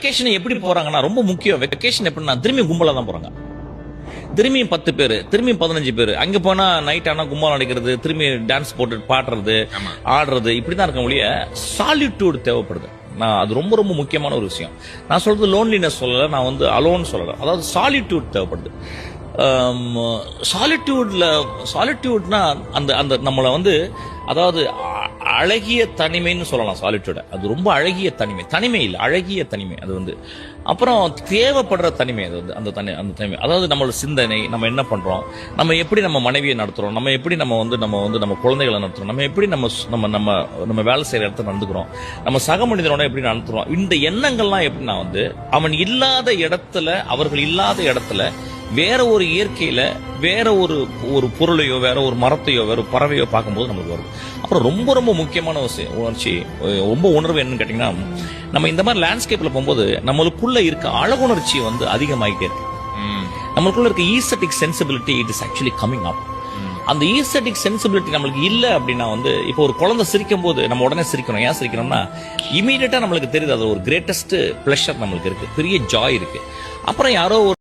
Vacation எப்படி போறாங்கன்னா ரொம்ப முக்கியம். வெக்கேஷன் எப்படின்னா திரும்பி கும்பலா தான் போறாங்க. திரும்பியும் 10 பேர், திரும்பியும் 15 பேர். அங்க போனா நைட் ஆனா கும்பல் அடிக்கிறது, திரும்பி டான்ஸ் போட்டு பாடுறது, ஆடுறது, இப்படிதான் இருக்க முடிய சாலிட்யூட் தேவைப்படுது. நான் அது ரொம்ப ரொம்ப முக்கியமான ஒரு விஷயம். நான் சொல்றது லோன்லினஸ் சொல்லல, நான் வந்து அலோன் சொல்லல. அதாவது சாலிட்யூட் தேவைப்படுது. சாலிட்யூட்னா அந்த அந்த நம்மளை வந்து, அதாவது அழகிய தனிமைன்னு சொல்லலாம் சாலிட்யூட. அது ரொம்ப அழகிய தனிமை. தனிமை இல்லை, அழகிய தனிமை. அது வந்து அப்புறம் தேவைப்படுற தனிமை. அது வந்து அந்த தனிமை, அதாவது நம்மளோட சிந்தனை, நம்ம என்ன பண்றோம், நம்ம எப்படி நம்ம மனைவியை நடத்துறோம், நம்ம எப்படி நம்ம குழந்தைகளை நடத்துறோம், நம்ம எப்படி நம்ம வேலை செய்யற இடத்துல நடந்துக்கிறோம், நம்ம சக மனிதனோட எப்படி நடத்துறோம். இந்த எண்ணங்கள்லாம் எப்படின்னா வந்து அவர்கள் இல்லாத இடத்துல வேற ஒரு இயற்கையில வேற ஒரு பொருளையோ, வேற ஒரு மரத்தையோ, வேற ஒரு பறவையோ பார்க்கும்போது நமக்கு வரும். அப்புறம் ரொம்ப ரொம்ப முக்கியமான உணர்ச்சி, ரொம்ப உணர்வு என்னன்னு கேட்டீங்கன்னா, நம்ம இந்த மாதிரி லேண்ட்ஸ்கேப்ல போகும்போது நம்மளுக்குள்ள இருக்க அழகுணர்ச்சி வந்து அதிகமாகிட்டே இருக்கு. நம்மளுக்குள்ள இருக்க aesthetic sensibility it is actually coming up. அந்த ஈஸ்தட்டிக் சென்சிபிலிட்டி நம்மளுக்கு இல்ல அப்படின்னா வந்து, இப்போ ஒரு குழந்தை சிரிக்கும் போது நம்ம உடனே சிரிக்கணும். ஏன் சிரிக்கணும்னா இமீடியட்டா நம்மளுக்கு தெரியுது, அது ஒரு கிரேட்டஸ்ட் பிளஷர் நம்மளுக்கு இருக்கு, பெரிய ஜாய் இருக்கு. அப்புறம் யாரோ